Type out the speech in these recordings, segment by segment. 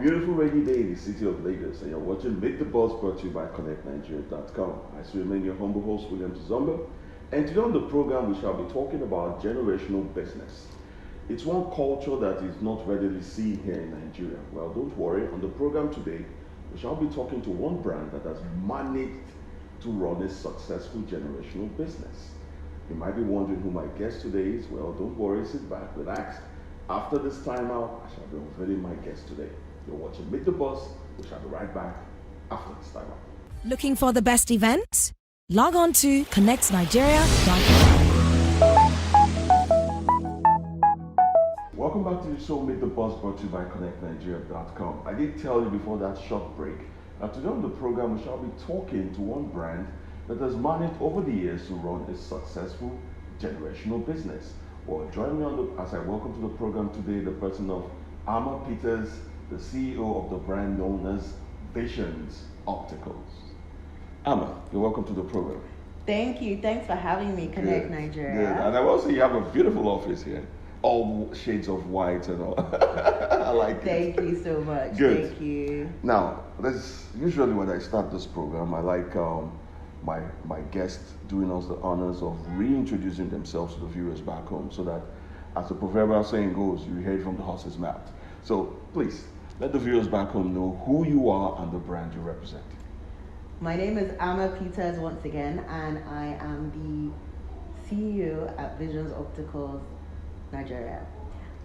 beautiful rainy day in the city of Lagos, and you're watching Make the Buzz, brought to you by ConnectNigeria.com. I still remain your humble host, William Zomba, and today on the program we shall be talking about generational business. It's one culture that is not readily seen here in Nigeria. Well, don't worry, on the program today we shall be talking to one brand that has managed to run a successful generational business. You might be wondering who my guest today is. Well, don't worry, sit back, relax. After this time out, I shall be unveiling my guest today. You're watching Meet the Boss. We shall be right back after this time out. Looking for the best events? Log on to connectnigeria.com. Welcome back to the show, Meet the Boss, brought to you by ConnectNigeria.com. I did tell you before that short break that today on the program we shall be talking to one brand that has managed over the years to run a successful generational business. Well, join me as I welcome to the program today the person of Amma Peters, the CEO of the brand known as Visions Opticals. Amma, you're welcome to the program. Thank you. Thanks for having me, Connect Good. Nigeria. Good. And I also you have a beautiful office here, all shades of white and all. I like Thank it. Thank you so much. Good. Thank you. Now, usually when I start this program, I like my guests doing us the honors of reintroducing themselves to the viewers back home, so that, as the proverbial saying goes, you hear it from the horse's mouth. So please let the viewers back home know who you are and the brand you represent. My name is Amma Peters once again, and I am the CEO at Visions Opticals Nigeria.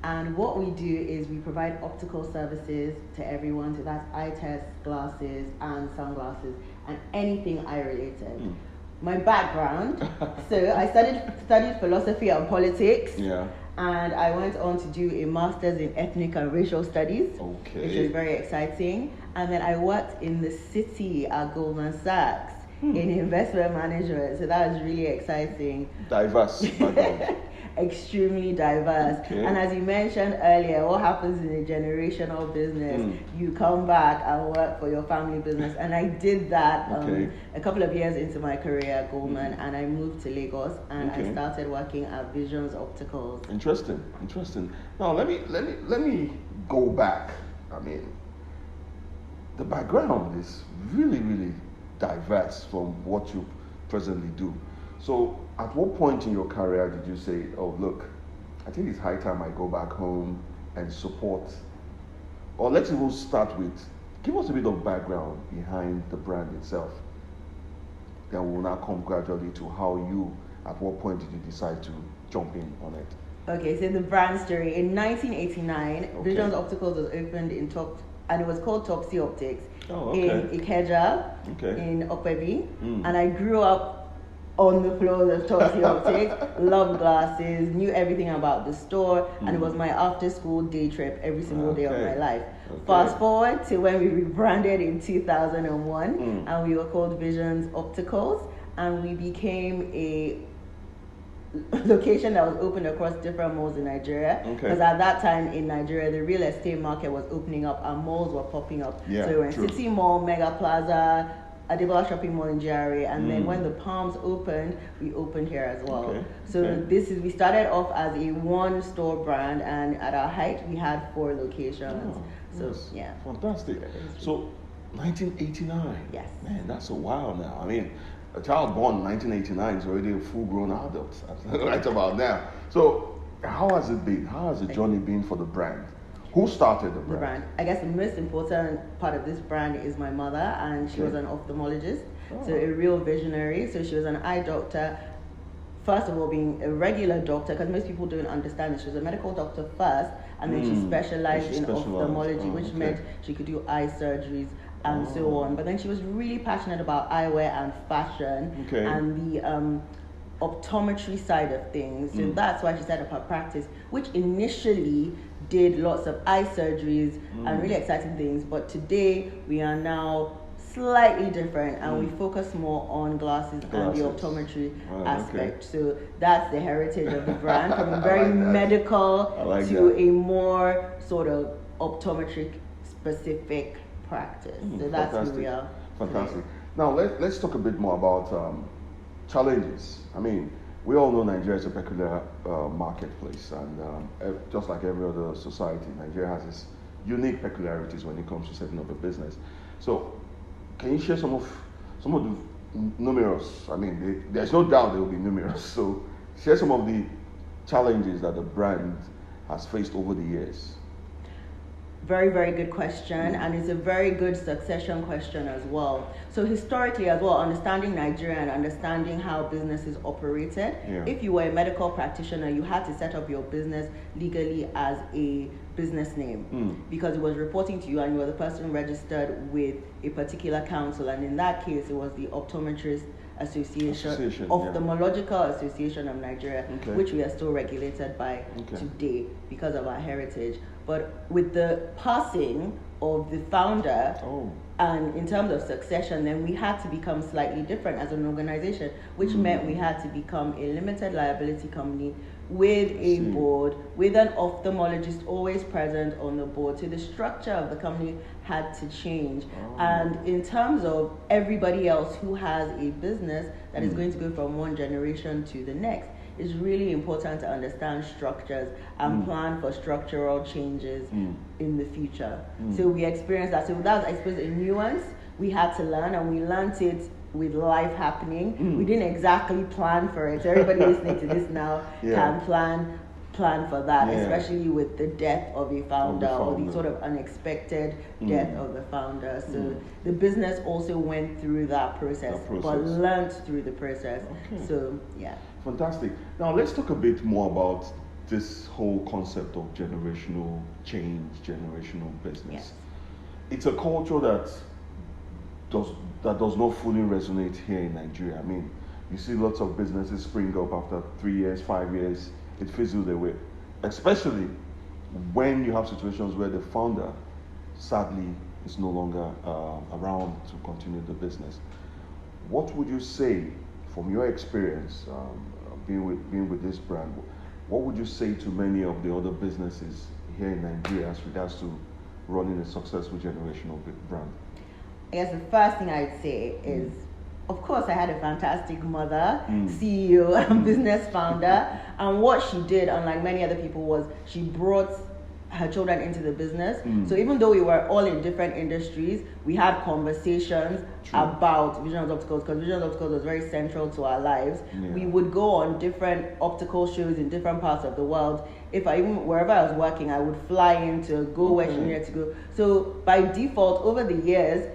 And what we do is we provide optical services to everyone. So that's eye tests, glasses, and sunglasses, and anything eye related. My background, so I studied philosophy and politics. Yeah. And I went on to do a master's in ethnic and racial studies, which was very exciting. And then I worked in the city at Goldman Sachs in investment management. So that was really exciting. Diverse background. Extremely diverse. Okay. And as you mentioned earlier, what happens in a generational business, you come back and work for your family business. And I did that a couple of years into my career at Goldman, and I moved to Lagos, and I started working at Visions Opticals. Interesting. Now let me go back. I mean, the background is really diverse from what you presently do. So at what point in your career did you say, oh look, I think it's high time I go back home and support? Or let's even start with, give us a bit of background behind the brand itself. Then we'll now come gradually to how you, at what point did you decide to jump in on it? Okay, so the brand story. In 1989, Visions Opticals was opened in and it was called Top C Optics in Ikeja, in Okwebi. And I grew up on the floor of Top C Optics, loved glasses, knew everything about the store, and it was my after school day trip every single day of my life. Fast forward to when we rebranded in 2001, and we were called Visions Opticals, and we became a location that was opened across different malls in Nigeria. Because at that time in Nigeria, the real estate market was opening up and malls were popping up. So we were in City Mall, Mega Plaza, Adebola Shopping Mall in GRA, and then when the Palms opened, we opened here as well. We started off as a one-store brand, and at our height, we had 4 locations. Fantastic. So, 1989. Yes. Man, that's a while now. I mean, a child born in 1989 is already a full-grown adult right about now. So, how has it been? How has the journey been for the brand? Who started the brand? I guess the most important part of this brand is my mother, and she was an ophthalmologist, so a real visionary. So she was an eye doctor, first of all being a regular doctor, because most people don't understand it. She was a medical doctor first, and then she specialized in ophthalmology, which meant she could do eye surgeries and so on. But then she was really passionate about eyewear and fashion and the optometry side of things. So that's why she set up her practice, which initially did lots of eye surgeries and really exciting things. But today we are now slightly different, and we focus more on glasses and the optometry aspect. So that's the heritage of the brand, from a very medical to a more sort of optometric specific practice. So that's who we are. Fantastic. Now let's talk a bit more about challenges. I mean, we all know Nigeria is a peculiar marketplace, and just like every other society, Nigeria has its unique peculiarities when it comes to setting up a business. So, can you share some of the numerous? I mean, there's no doubt there will be numerous. So, share some of the challenges that the brand has faced over the years. Very, very good question, and it's a very good succession question as well. So historically as well, understanding Nigeria and understanding how businesses operated, if you were a medical practitioner, you had to set up your business legally as a business name because it was reporting to you and you were the person registered with a particular council, and in that case it was the Optometrist Association Ophthalmological Association of Nigeria, which we are still regulated by today because of our heritage. But with the passing of the founder, and in terms of succession, then we had to become slightly different as an organization, which meant we had to become a limited liability company with a board, with an ophthalmologist always present on the board. So the structure of the company had to change. And in terms of everybody else who has a business that is going to go from one generation to the next, it's really important to understand structures and plan for structural changes in the future. So we experienced that. So that was, I suppose, a nuance we had to learn, and we learned it with life happening. We didn't exactly plan for it. So everybody listening to this now can plan for that, especially with the death of a founder, or the sort of unexpected death of the founder. So the business also went through that process. But learned through the process. So fantastic. Now let's talk a bit more about this whole concept of generational change, generational business. It's a culture that does not fully resonate here in Nigeria. I mean, you see lots of businesses spring up after 3 years, 5 years, it fizzles away. Especially when you have situations where the founder, sadly, is no longer around to continue the business. What would you say, from your experience being with this brand, what would you say to many of the other businesses here in Nigeria as regards to running a successful generational brand? I guess the first thing I'd say is, of course, I had a fantastic mother, CEO, and business founder. And what she did, unlike many other people, was she brought her children into the business. So even though we were all in different industries, we had conversations about Visions Opticals, because Visions Opticals was very central to our lives. We would go on different optical shows in different parts of the world. Wherever I was working, I would fly in to go where she needed to go. So by default, over the years,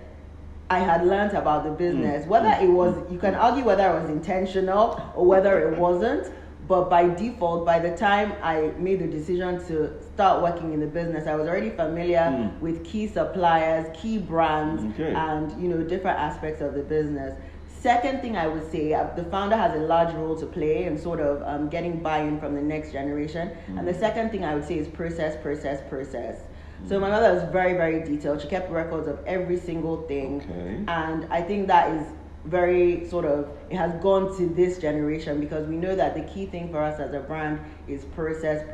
I had learned about the business. Whether it was, you can argue whether it was intentional or whether it wasn't, but by default, by the time I made the decision to start working in the business, I was already familiar with key suppliers, key brands, and different aspects of the business. Second thing I would say, the founder has a large role to play in sort of getting buy-in from the next generation. And the second thing I would say is process. So my mother was very, very detailed. She kept records of every single thing. And I think that is very it has gone to this generation, because we know that the key thing for us as a brand is process.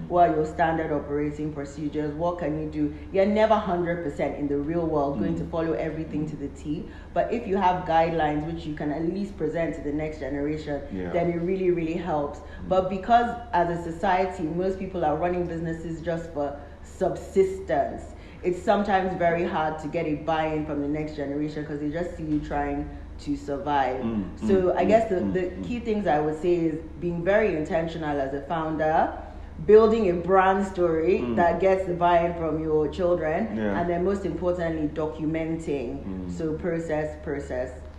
What are your standard operating procedures? What can you do? You're never 100% in the real world going to follow everything to the T. But if you have guidelines which you can at least present to the next generation, then it really, really helps. But because as a society, most people are running businesses just for subsistence, it's sometimes very hard to get a buy-in from the next generation, because they just see you trying to survive. So I guess the key things I would say is being very intentional as a founder, building a brand story that gets the buy-in from your children, and then most importantly, documenting. So process.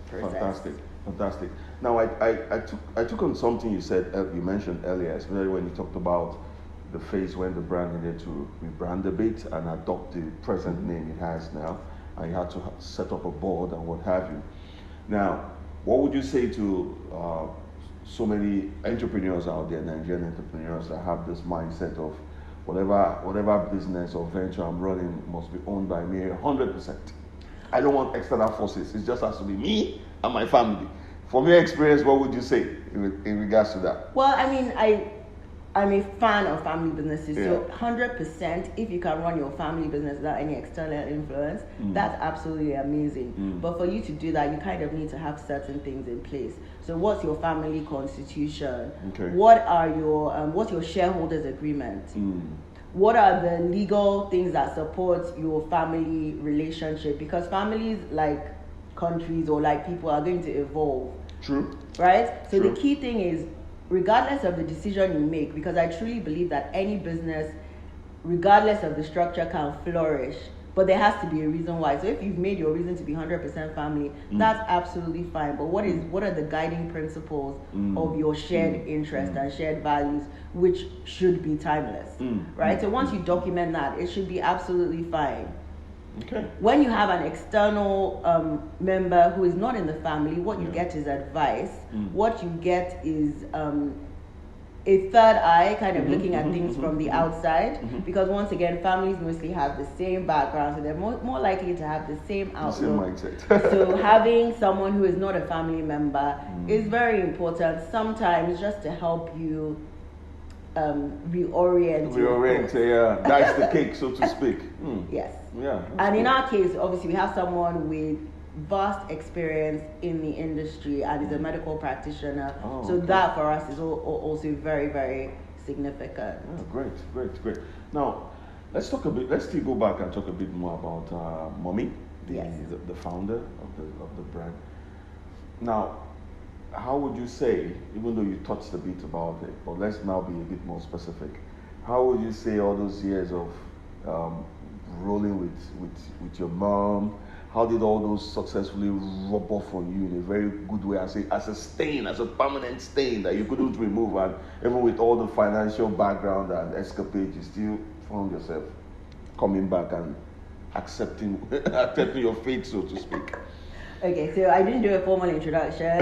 Fantastic. Now I took on something you mentioned earlier, especially when you talked about the phase when the brand needed to rebrand a bit and adopt the present name it has now, and you had to set up a board and what have you. Now, what would you say to so many entrepreneurs out there, Nigerian entrepreneurs, that have this mindset of whatever business or venture I'm running must be owned by me 100%. I don't want external forces. It just has to be me and my family. From your experience, what would you say in regards to that? Well, I mean, I'm a fan of family businesses, so 100%, if you can run your family business without any external influence, that's absolutely amazing. But for you to do that, you kind of need to have certain things in place. So what's your family constitution? What's your shareholders agreement? what are the legal things that support your family relationship? Because families, like countries or like people, are going to evolve. True. Right? So True. the key thing is, regardless of the decision you make, because I truly believe that any business, regardless of the structure, can flourish, but there has to be a reason why. So if you've made your reason to be 100% family, that's absolutely fine. But what are the guiding principles of your shared interest and shared values, which should be timeless, right? So once you document that, it should be absolutely fine. Okay. When you have an external member who is not in the family, what you get is advice. What you get is a third eye, kind of looking at things from the outside, because once again, families mostly have the same background, so they're more likely to have the same outlook. The same mindset. So having someone who is not a family member is very important, sometimes just to help you reorient, yeah. That's the cake, so to speak. Yes. Yeah. And in our case, obviously, we have someone with vast experience in the industry and is a medical practitioner. That for us is also very, very significant. Oh, great. Now, let's still go back and talk a bit more about Mommy, the founder of the brand. Now, how would you say, even though you touched a bit about it, but let's now be a bit more specific, how would you say all those years of rolling with your mom, how did all those successfully rub off on you in a very good way, as a stain, as a permanent stain that you couldn't remove, and even with all the financial background and escapade, you still found yourself coming back and accepting your fate, so to speak? Okay, so I didn't do a formal introduction.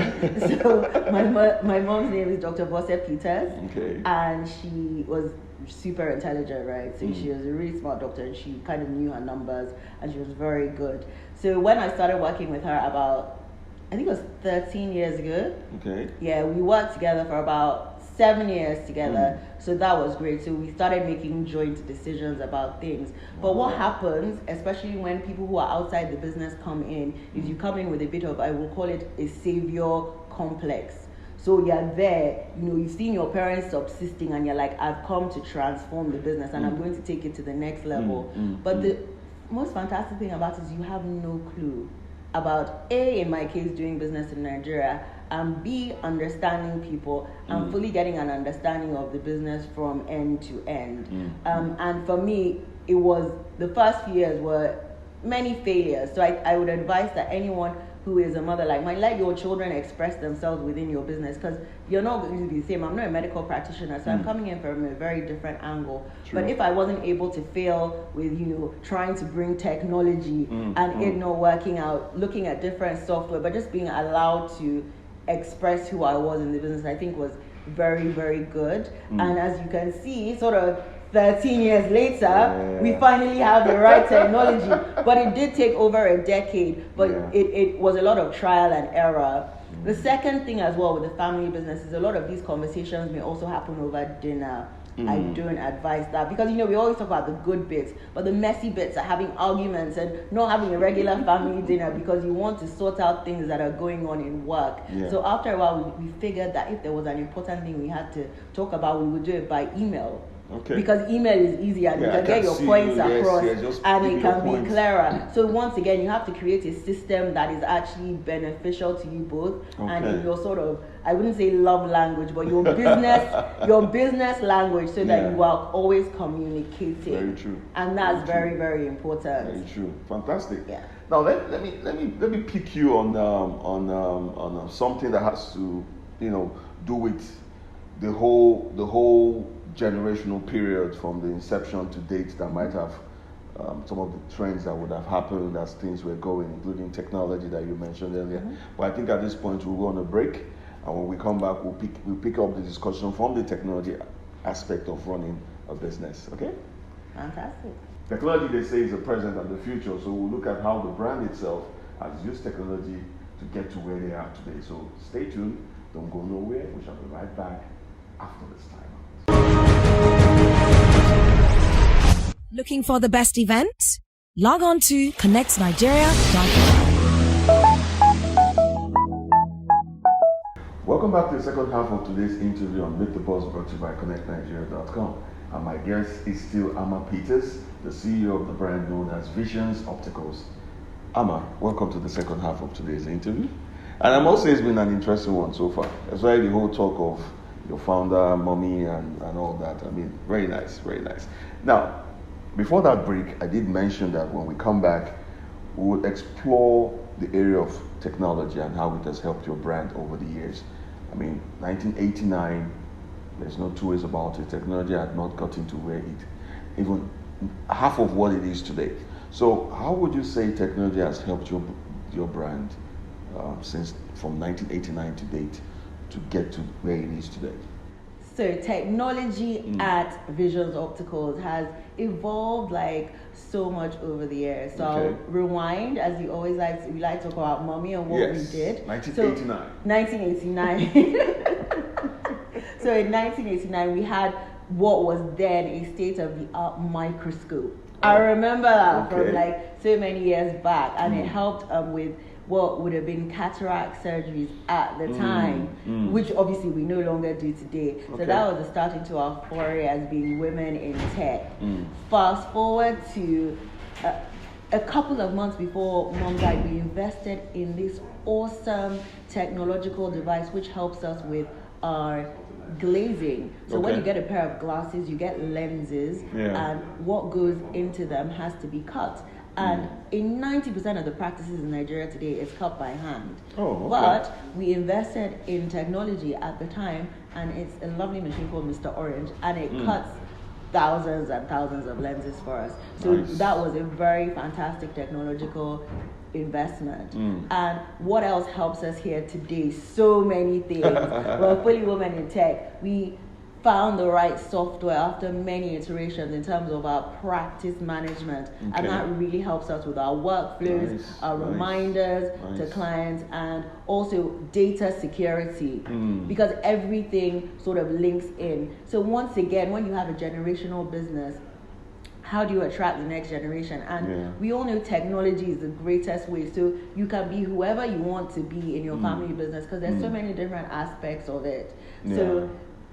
So my mom's name is Dr. Bosse Peters. Okay. And she was super intelligent, right? So she was a really smart doctor, and she kind of knew her numbers, and she was very good. So when I started working with her about, I think it was 13 years ago. Okay. Yeah, we worked together for about 7 years together. So that was great. So we started making joint decisions about things. But what happens, especially when people who are outside the business come in, is you come in with a bit of, I will call it a savior complex. So you're there, you've seen your parents subsisting, and you're like, I've come to transform the business, and I'm going to take it to the next level. But the most fantastic thing about it is you have no clue about A, in my case, doing business in Nigeria, and B, understanding people and fully getting an understanding of the business from end to end. And for me, it was, the first few years were many failures. So I would advise that anyone who is a mother like mine, let your children express themselves within your business, because you're not going to be the same. I'm not a medical practitioner, so I'm coming in from a very different angle. True. But if I wasn't able to fail with, trying to bring technology and it not working out, looking at different software, but just being allowed to express who I was in the business, I think was very, very good. And as you can see, sort of 13 years later, we finally have the right technology. But it did take over a decade, but it was a lot of trial and error. The second thing as well with the family business is a lot of these conversations may also happen over dinner. I don't advise that, because we always talk about the good bits, but the messy bits are having arguments and not having a regular family dinner because you want to sort out things that are going on in work. So after a while, we figured that if there was an important thing we had to talk about, we would do it by email. Okay. Because email is easier, and you can get your points across, and it can be clearer. So once again, you have to create a system that is actually beneficial to you both, and in your sort of, I wouldn't say love language, but your business language, so that you are always communicating. Very true. And that's very, very important. Very true. Fantastic. Yeah. Now let me pick you on something that has to do with the whole generational period from the inception to date, that might have some of the trends that would have happened as things were going, including technology that you mentioned earlier. But I think at this point we'll go on a break, and when we come back, we'll pick up the discussion from the technology aspect of running a business. Okay? Fantastic. Technology, they say, is the present and the future, so we'll look at how the brand itself has used technology to get to where they are today. So stay tuned, don't go nowhere. We shall be right back after this time. Looking for the best events? Log on to connectnigeria.com. Welcome back to the second half of today's interview on Meet the Boss, brought to you by connectnigeria.com. And my guest is still Amma Peters, the CEO of the brand known as Visions Opticals. Amma, welcome to the second half of today's interview. And I must say it's been an interesting one so far. That's why the whole talk of your founder, mommy, and all that. I mean, very nice, very nice. Now, before that break, I did mention that when we come back, we will explore the area of technology and how it has helped your brand over the years. I mean, 1989, there's no two ways about it. Technology had not gotten to where it, even half of what it is today. So how would you say technology has helped your brand since from 1989 to date to get to where it is today? So technology at Visions Opticals has evolved like so much over the years. So I'll rewind, as you always we like to talk about mommy and what we did. 1989. So, 1989. So in 1989 we had what was then a state-of-the-art microscope. I remember that from like so many years back, and it helped with what would have been cataract surgeries at the time, which obviously we no longer do today. So that was the start into our foray as being women in tech. Fast forward to a couple of months before Mom died, we invested in this awesome technological device which helps us with our glazing. So when you get a pair of glasses, you get lenses, and what goes into them has to be cut. And in 90% of the practices in Nigeria today, it's cut by hand. But we invested in technology at the time, and it's a lovely machine called Mr. Orange, and it cuts thousands and thousands of lenses for us. So that was a very fantastic technological investment. And what else helps us here today? So many things. We're fully women in tech. We found the right software after many iterations in terms of our practice management, and that really helps us with our workflows, our reminders to clients, and also data security, because everything sort of links in. So once again, when you have a generational business, how do you attract the next generation? And we all know technology is the greatest way. So you can be whoever you want to be in your family business, because there's so many different aspects of it. So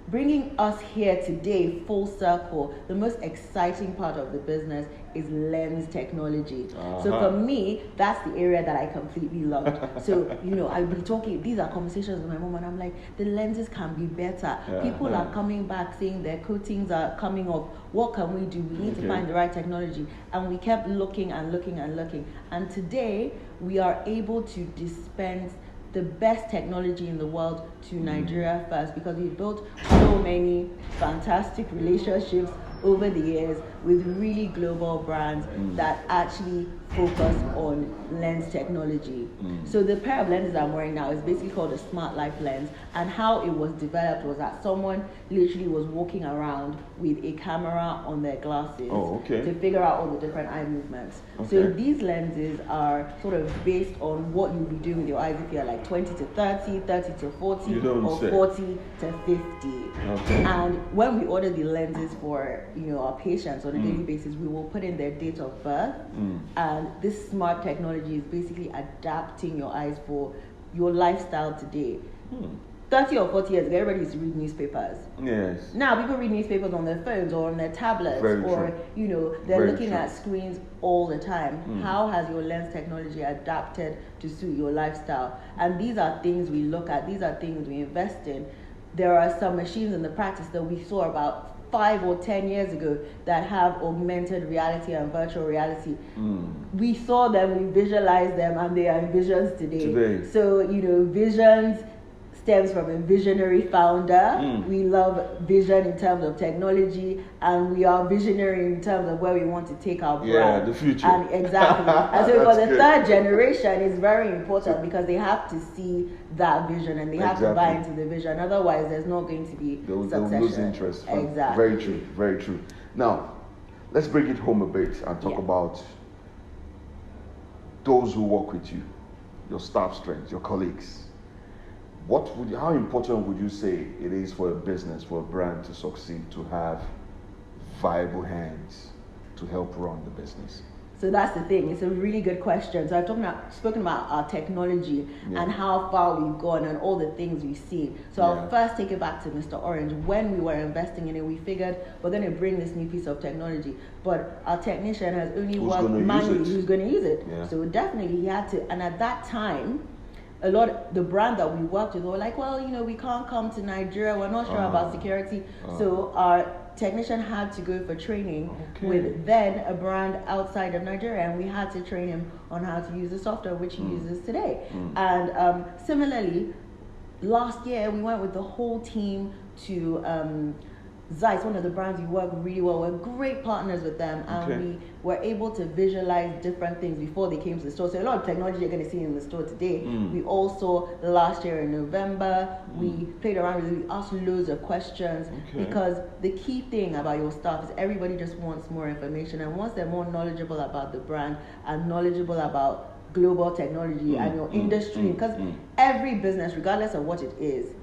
bringing us here today full circle, the most exciting part of the business is lens technology. So for me, that's the area that I completely loved. So, I'll be talking, these are conversations with my mom, and I'm like, the lenses can be better. People are coming back saying their coatings are coming off. What can we do? We need to find the right technology. And we kept looking and looking and looking. And today, we are able to dispense the best technology in the world to Nigeria first, because we've built so many fantastic relationships over the years with really global brands that actually focus on lens technology. So the pair of lenses I'm wearing now is basically called a Smart Life lens, and how it was developed was that someone literally was walking around with a camera on their glasses to figure out all the different eye movements. So these lenses are sort of based on what you'll be doing with your eyes if you're like 20 to 30, 30 to 40, or 40 to 50. And when we order the lenses for our patients on a daily basis, we will put in their date of birth, and this smart technology is basically adapting your eyes for your lifestyle today. 30 or 40 years ago, everybody used to read newspapers. Now people read newspapers on their phones or on their tablets, they're looking at screens all the time. How has your lens technology adapted to suit your lifestyle? And these are things we look at. These are things we invest in. There are some machines in the practice that we saw about 5 or 10 years ago that have augmented reality and virtual reality. We saw them, we visualized them, and they are in Visions today. So, Visions stems from a visionary founder. We love vision in terms of technology, and we are visionary in terms of where we want to take our brand. The future. And exactly. And so for the third generation, it's very important because they have to see that vision and they have to buy into the vision. Otherwise, there's not going to be succession. They'll lose interest. Exactly. Very true. Very true. Now, let's bring it home a bit and talk about those who work with you, your staff strength, your colleagues. How important would you say it is for a business, for a brand to succeed, to have viable hands to help run the business? So that's the thing. It's a really good question. So I've spoken about our technology and how far we've gone and all the things we've seen. So I'll first take it back to Mr. Orange. When we were investing in it, we figured we're going to bring this new piece of technology, but our technician has only worked manually. Who's going to use it? Yeah. So definitely he had to. And at that time, the brand that we worked with were like, well, we can't come to Nigeria. We're not sure about security. So our technician had to go for training with then a brand outside of Nigeria, and we had to train him on how to use the software, which he uses today. And similarly, last year we went with the whole team to Zeiss, one of the brands we work really well. We're great partners with them, and we were able to visualize different things before they came to the store. So a lot of technology you're going to see in the store today, we also last year in November, we played around with it. We asked loads of questions because the key thing about your staff is everybody just wants more information, and once they're more knowledgeable about the brand and knowledgeable about global technology and your industry, because every business, regardless of what it is,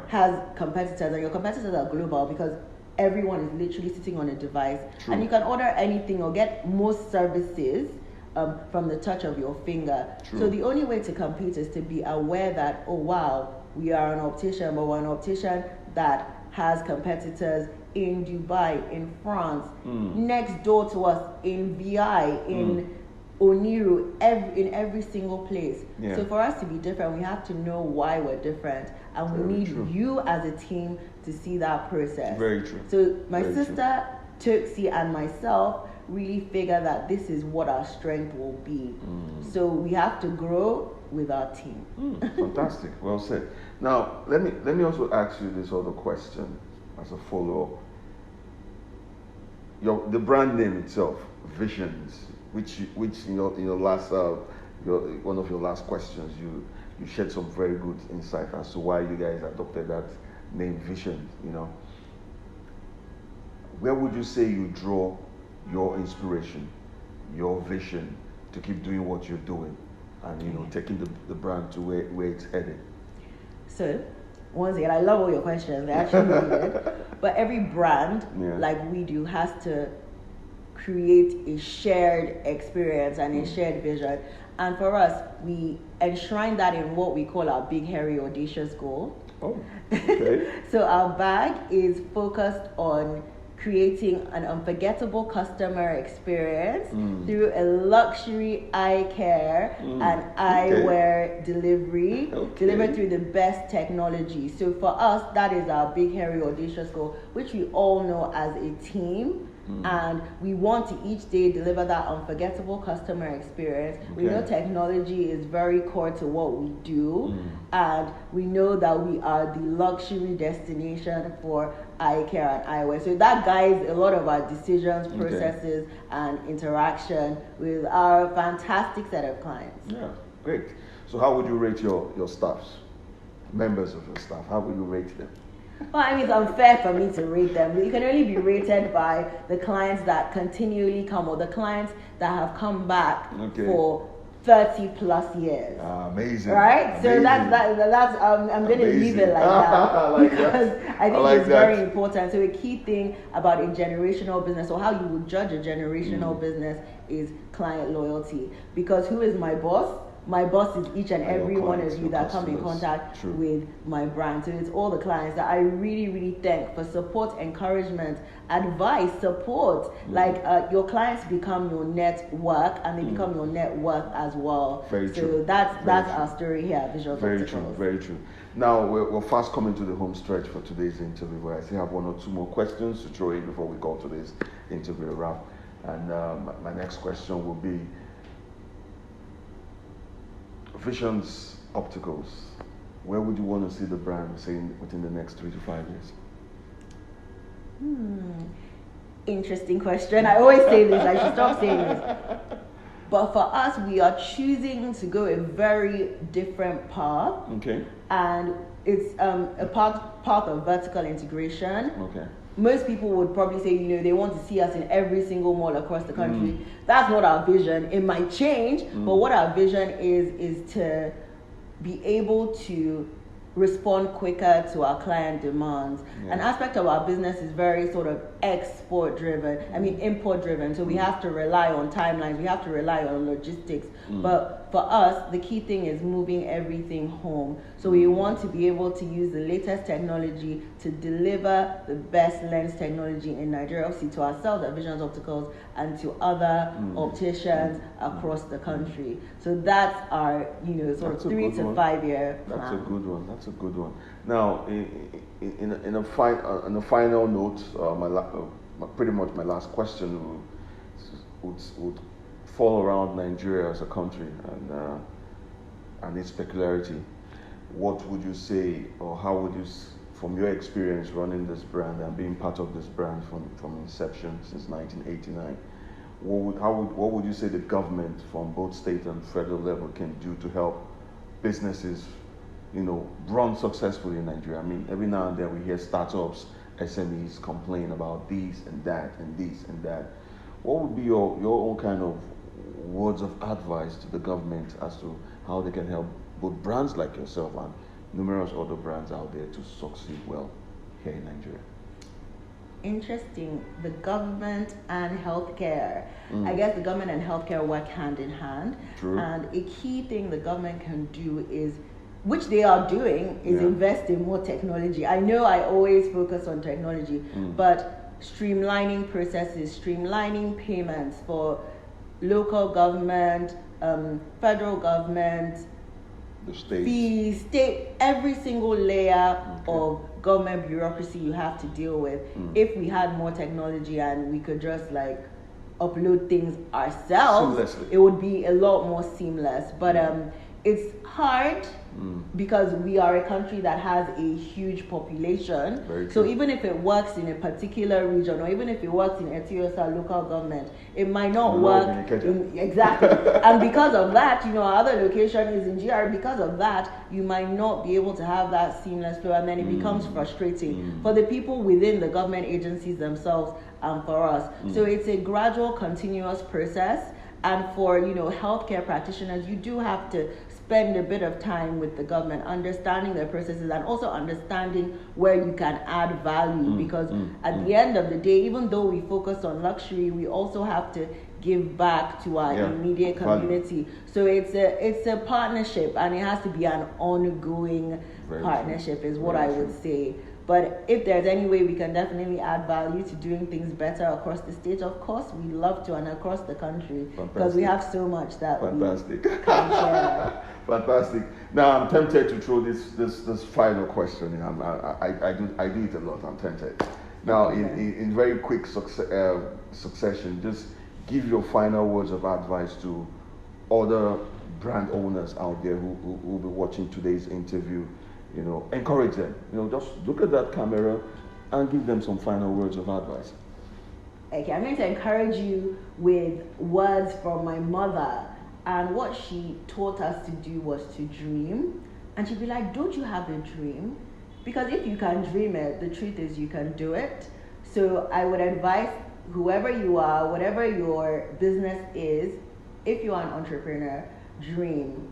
has competitors, and your competitors are global because everyone is literally sitting on a device. And you can order anything or get most services from the touch of your finger. So the only way to compete is to be aware that, oh wow, we are an optician, but we're an optician that has competitors in Dubai, in France, next door to us, in VI, in Oniru, in every single place. So for us to be different, we have to know why we're different, and we need you as a team to see that process. Very true. So my sister, Toxie, and myself really figure that this is what our strength will be. So we have to grow with our team. Fantastic. Well said. Now let me also ask you this other question as a follow-up. The brand name itself, Visions, which in your last one of your last questions, you shared some very good insight as to why you guys adopted that name, Visions. Where would you say you draw your inspiration, your vision to keep doing what you're doing, and taking the brand to where it's headed? So once again, I love all your questions. They're actually really good. But every brand, like we do, has to create a shared experience and a shared vision. And for us, we enshrine that in what we call our big, hairy, audacious goal. Oh, okay. So our bag is focused on creating an unforgettable customer experience through a luxury eye care and eyewear delivery, delivered through the best technology. So for us, that is our big, hairy, audacious goal, which we all know as a team. And we want to each day deliver that unforgettable customer experience. We know technology is very core to what we do, and we know that we are the luxury destination for eye care and eyewear. So that guides a lot of our decisions, processes, and interaction with our fantastic set of clients. Yeah, great. So how would you rate your staffs, members of your staff? How would you rate them? Well, I mean, it's unfair for me to rate them. You can only be rated by the clients that continually come, or the clients that have come back for 30 plus years. Amazing. Right? Amazing. So that's I'm going to leave it like that. Because I think it's very important. So a key thing about a generational business, or how you would judge a generational business, is client loyalty. Because who is my boss? My boss is each and every one of you that come in contact with my brand. So it's all the clients that I really, really thank for support, encouragement, advice, support. Like your clients become your network, and they become your net worth as well. Very true. So that's our story here at Visions Opticals. Very true. Now we're fast coming to the home stretch for today's interview, where I still have one or two more questions to throw in before we call today's interview wrap. And my next question will be, Visions Opticals, where would you want to see the brand, say, within the next 3 to 5 years? Interesting question. I always say this, I should stop saying this. But for us, we are choosing to go a very different path. Okay. And it's a path of vertical integration. Okay. Most people would probably say, they want to see us in every single mall across the country. That's not our vision. It might change, but what our vision is to be able to respond quicker to our client demands. An aspect of our business is very sort of import driven. So we have to rely on timelines, we have to rely on logistics. But for us, the key thing is moving everything home. So we want to be able to use the latest technology to deliver the best lens technology in Nigeria, obviously to ourselves at Visions Opticals and to other opticians across the country. So that's our, sort of 3 to 5 year plan. That's a good one. Now, in a final note, pretty much my last question would fall around Nigeria as a country and its peculiarity. What would you say, or how would you, from your experience running this brand and being part of this brand from inception since 1989, what would you say the government from both state and federal level can do to help businesses, run successfully in Nigeria? I mean, every now and then we hear startups, SMEs complain about these and that and this and that. What would be your own kind of words of advice to the government as to how they can help both brands like yourself and numerous other brands out there to succeed well here in Nigeria? Interesting. The government and healthcare. I guess the government and healthcare work hand in hand. True. And a key thing the government can do is, which they are doing, is invest in more technology. I know I always focus on technology, but streamlining processes, streamlining payments for local government, federal government, the state, fees, every single layer of government bureaucracy you have to deal with. If we had more technology and we could just upload things ourselves, seamlessly, it would be a lot more seamless. But it's hard because we are a country that has a huge population. So even if it works in a particular region, or even if it works in Etiosa local government, it might not work exactly. And because of that, our other location is in GR. Because of that, you might not be able to have that seamless flow, and then it becomes frustrating for the people within the government agencies themselves and for us. So it's a gradual, continuous process. And for healthcare practitioners, you do have to spend a bit of time with the government, understanding their processes and also understanding where you can add value. Because at the end of the day, even though we focus on luxury, we also have to give back to our immediate community. So it's a partnership, and it has to be an ongoing partnership, is what I would say. But if there's any way we can definitely add value to doing things better across the state, of course, we love to, and across the country, because we have so much that we can share. Fantastic. Now I'm tempted to throw this final question in. I do it a lot. I'm tempted. Now in very quick succession, just give your final words of advice to other brand owners out there who will be watching today's interview. Encourage them. Just look at that camera and give them some final words of advice. Okay, I'm going to encourage you with words from my mother. And what she taught us to do was to dream. And she'd be like, don't you have a dream? Because if you can dream it, the truth is you can do it. So I would advise whoever you are, whatever your business is, if you're an entrepreneur, dream.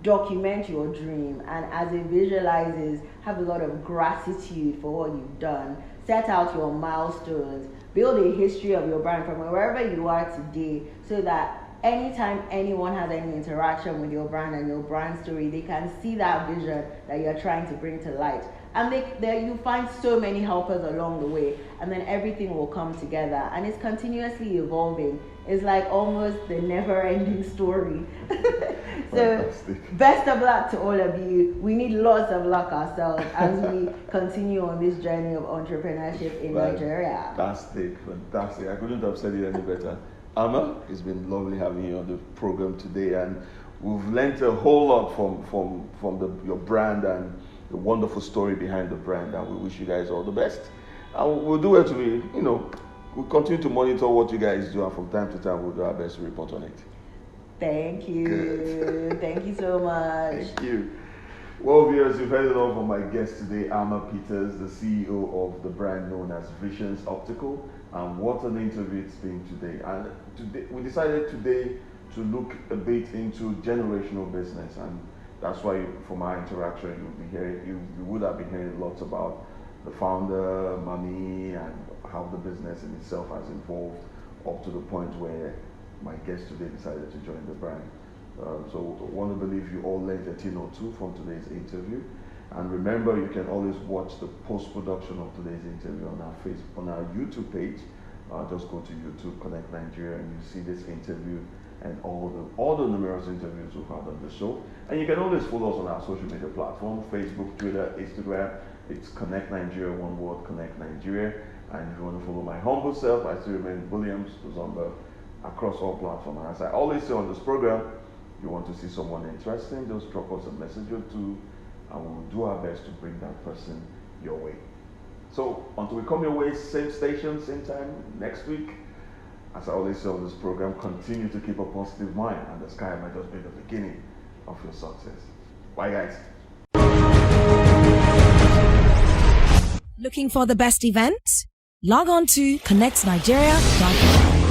Document your dream, and as it visualizes, have a lot of gratitude for what you've done. Set out your milestones, build a history of your brand from wherever you are today, so that anytime anyone has any interaction with your brand and your brand story, they can see that vision that you're trying to bring to light. And you find so many helpers along the way, and then everything will come together, and it's continuously evolving. It's like almost the never-ending story. So, fantastic. Best of luck to all of you. We need lots of luck ourselves as we continue on this journey of entrepreneurship in Nigeria. Fantastic. I couldn't have said it any better. Amma, it's been lovely having you on the program today, and we've learned a whole lot from your brand and the wonderful story behind the brand, and we wish you guys all the best. And we'll do it we'll continue to monitor what you guys do, and from time to time we'll do our best to report on it. Thank you. Good. Thank you so much. Thank you. Well, viewers, you've heard it all from my guest today, Amma Peters, the CEO of the brand known as Visions Optical. And what an interview it's been today. And today we decided to look a bit into generational business, and that's why from our interaction, you would have been hearing lots about the founder, money, and how the business in itself has evolved up to the point where my guest today decided to join the brand. So I want to believe you all learned a thing or two from today's interview. And remember, you can always watch the post-production of today's interview on our YouTube page. Just go to YouTube, Connect Nigeria, and you see this interview and all the numerous interviews we've had on the show. And you can always follow us on our social media platforms, Facebook, Twitter, Instagram. It's Connect Nigeria, one word, Connect Nigeria. And if you want to follow my humble self, I still remain Williams Zomba across all platforms. And as I always say on this program, if you want to see someone interesting, just drop us a message or two, and we'll do our best to bring that person your way. So until we come your way, same station, same time next week. As I always say on this program, continue to keep a positive mind, and the sky might just be the beginning of your success. Bye, guys. Looking for the best events? Log on to connectnigeria.com.